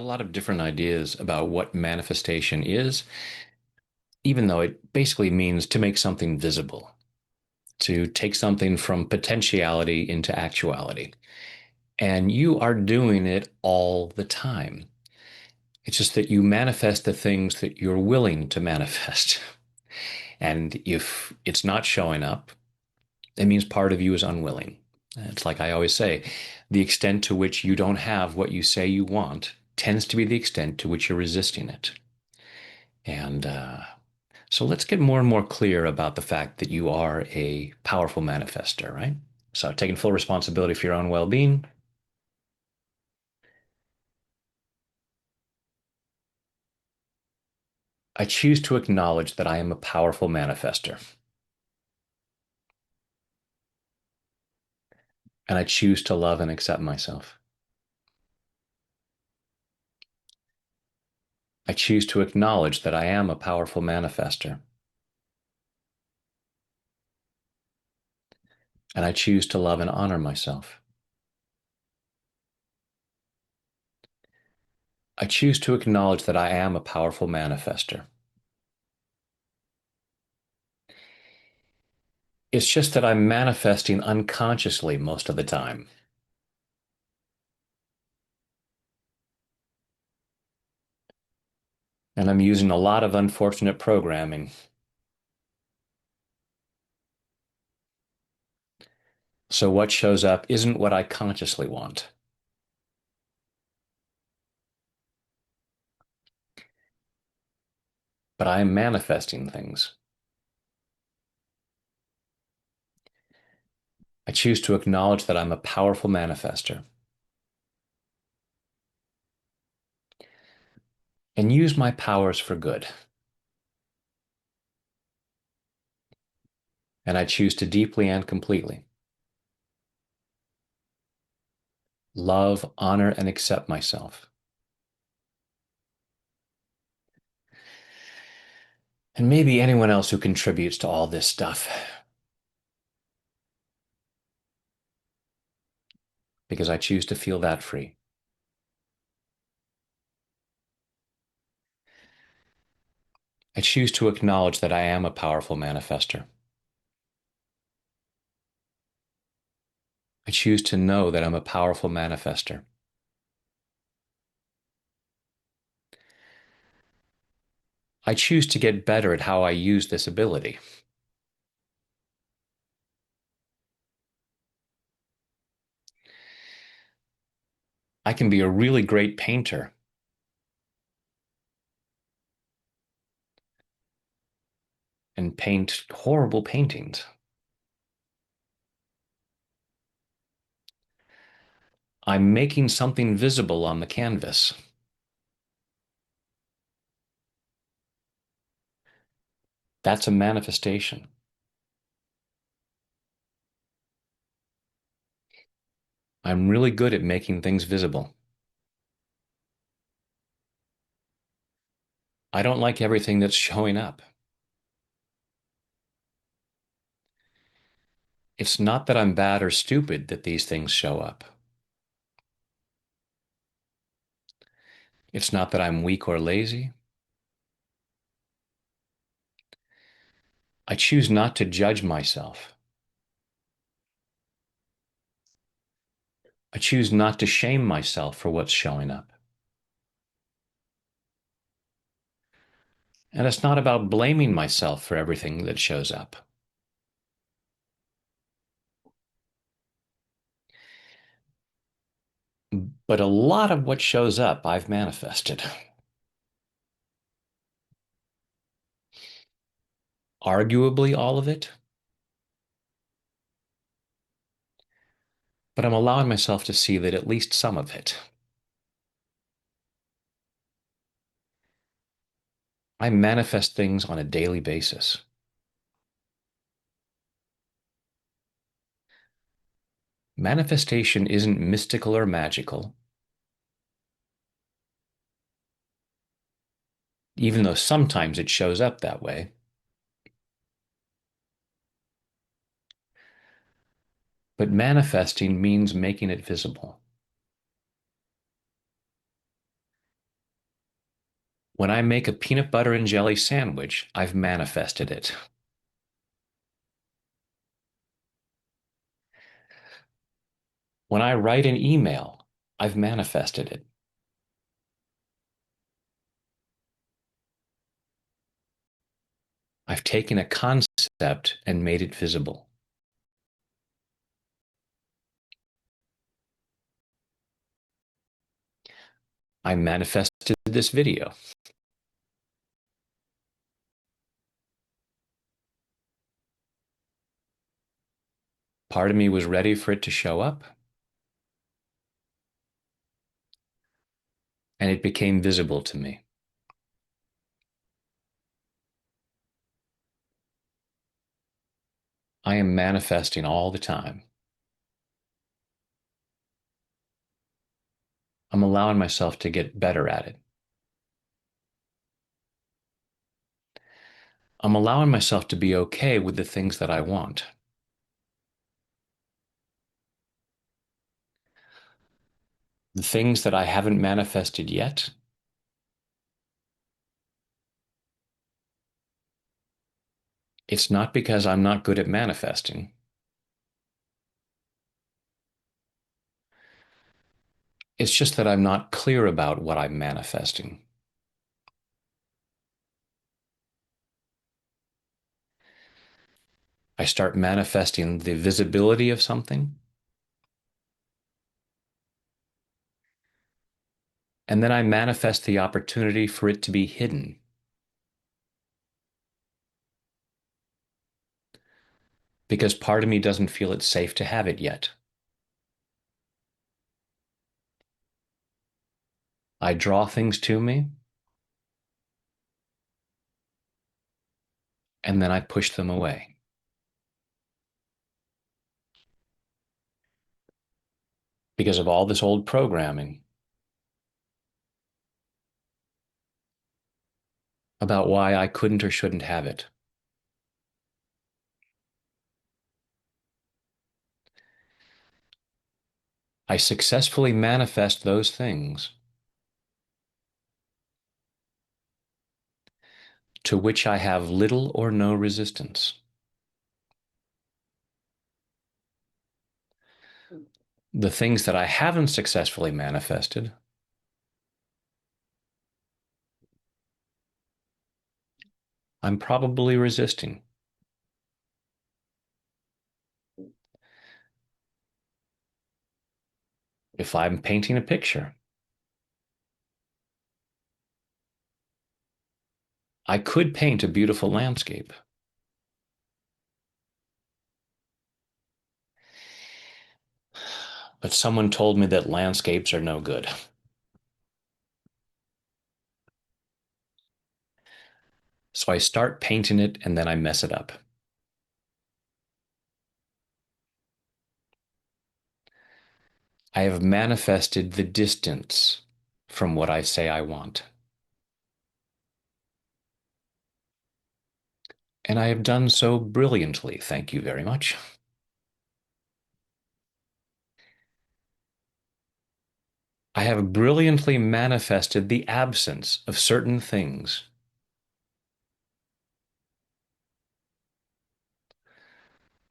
lot of different ideas about what manifestation is, even though it basically means to make something visible, to take something from potentiality into actuality. And you are doing it all the time. It's just that you manifest the things that you're willing to manifest. And if it's not showing up, it means part of you is unwilling. It's like I always say, the extent to which you don't have what you say you want tends to be the extent to which you're resisting it. And so let's get more and more clear about the fact that you are a powerful manifester, right? So taking full responsibility for your own well being. I choose to acknowledge that I am a powerful manifester, and I choose to love and accept myself. I choose to acknowledge that I am a powerful manifester, and I choose to love and honor myself. I choose to acknowledge that I am a powerful manifester. It's just that I'm manifesting unconsciously most of the time. And I'm using a lot of unfortunate programming. So what shows up isn't what I consciously want, but I am manifesting things. I choose to acknowledge that I'm a powerful manifester and use my powers for good. And I choose to deeply and completely love, honor, and accept myself. And maybe anyone else who contributes to all this stuff, because I choose to feel that free. I choose to acknowledge that I am a powerful manifester. I choose to know that I'm a powerful manifester. I choose to get better at how I use this ability. I can be a really great painter and paint horrible paintings. I'm making something visible on the canvas. That's a manifestation. I'm really good at making things visible. I don't like everything that's showing up. It's not that I'm bad or stupid that these things show up. It's not that I'm weak or lazy. I choose not to judge myself. I choose not to shame myself for what's showing up. And it's not about blaming myself for everything that shows up. But a lot of what shows up, I've manifested. Arguably all of it, but I'm allowing myself to see that at least some of it. I manifest things on a daily basis. Manifestation isn't mystical or magical, even though sometimes it shows up that way. But manifesting means making it visible. When I make a peanut butter and jelly sandwich, I've manifested it. When I write an email, I've manifested it. I've taken a concept and made it visible. I manifested this video. Part of me was ready for it to show up, and it became visible to me. I am manifesting all the time. I'm allowing myself to get better at it. I'm allowing myself to be okay with the things that I want. The things that I haven't manifested yet, it's not because I'm not good at manifesting. It's just that I'm not clear about what I'm manifesting. I start manifesting the visibility of something, and then I manifest the opportunity for it to be hidden. Because part of me doesn't feel it's safe to have it yet. I draw things to me, and then I push them away. Because of all this old programming about why I couldn't or shouldn't have it. I successfully manifest those things to which I have little or no resistance. The things that I haven't successfully manifested, I'm probably resisting. If I'm painting a picture, I could paint a beautiful landscape. But someone told me that landscapes are no good. So I start painting it and then I mess it up. I have manifested the distance from what I say I want. And I have done so brilliantly, thank you very much. I have brilliantly manifested the absence of certain things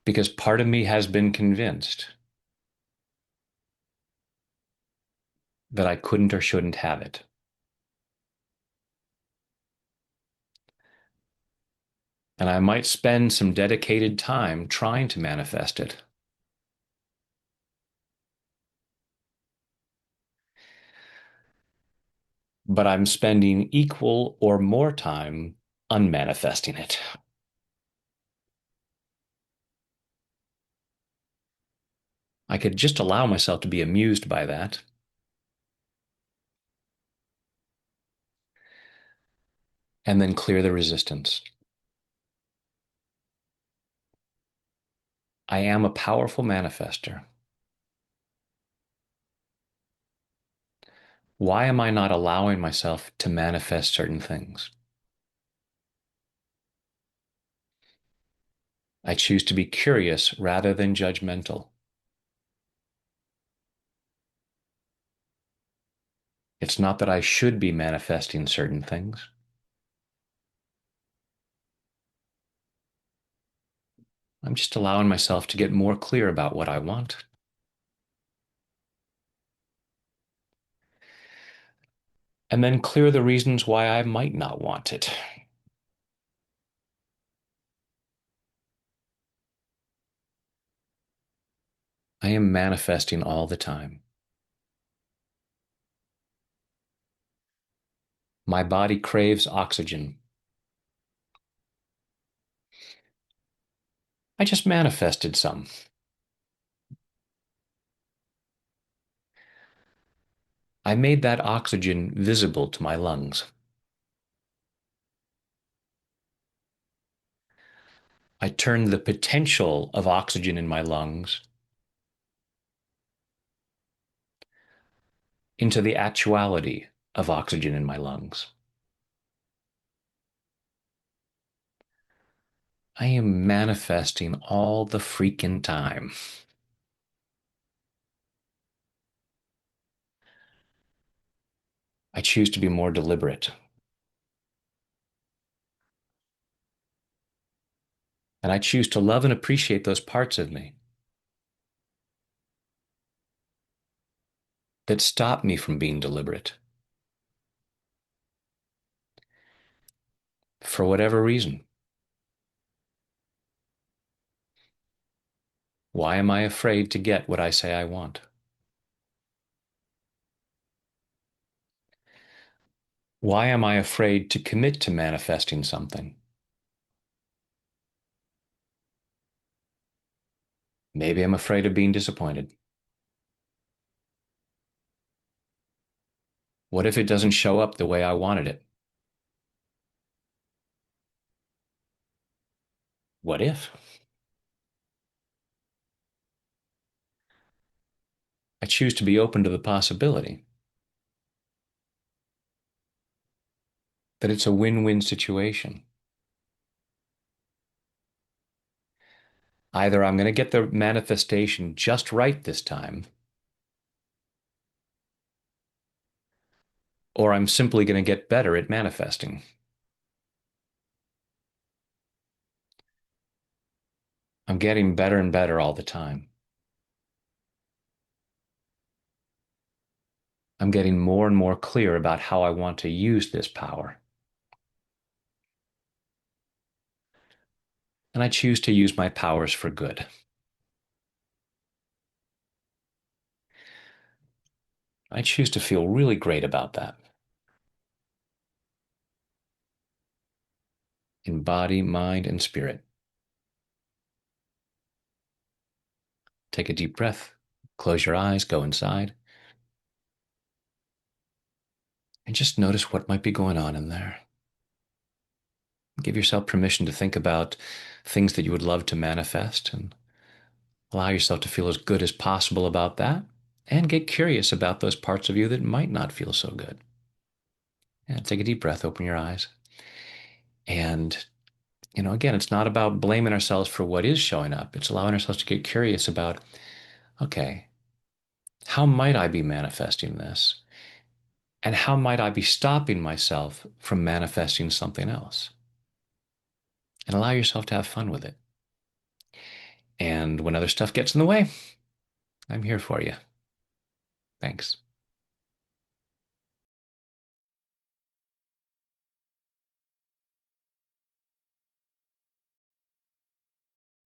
because part of me has been convinced that I couldn't or shouldn't have it. And I might spend some dedicated time trying to manifest it. But I'm spending equal or more time unmanifesting it. I could just allow myself to be amused by that. And then clear the resistance. I am a powerful manifester. Why am I not allowing myself to manifest certain things? I choose to be curious rather than judgmental. It's not that I should be manifesting certain things. I'm just allowing myself to get more clear about what I want and then clear the reasons why I might not want it. I am manifesting all the time. My body craves oxygen. I just manifested some. I made that oxygen visible to my lungs. I turned the potential of oxygen in my lungs into the actuality of oxygen in my lungs. I am manifesting all the freaking time. I choose to be more deliberate. And I choose to love and appreciate those parts of me that stop me from being deliberate for whatever reason. Why am I afraid to get what I say I want? Why am I afraid to commit to manifesting something? Maybe I'm afraid of being disappointed. What if it doesn't show up the way I wanted it? What if? I choose to be open to the possibility that it's a win-win situation. Either I'm going to get the manifestation just right this time, or I'm simply going to get better at manifesting. I'm getting better and better all the time. I'm getting more and more clear about how I want to use this power. And I choose to use my powers for good. I choose to feel really great about that in body, mind, and spirit. Take a deep breath, close your eyes, go inside, and just notice what might be going on in there. Give yourself permission to think about things that you would love to manifest and allow yourself to feel as good as possible about that and get curious about those parts of you that might not feel so good. And take a deep breath, open your eyes. And, again, it's not about blaming ourselves for what is showing up. It's allowing ourselves to get curious about, okay, how might I be manifesting this? And how might I be stopping myself from manifesting something else? And allow yourself to have fun with it. And when other stuff gets in the way, I'm here for you. Thanks.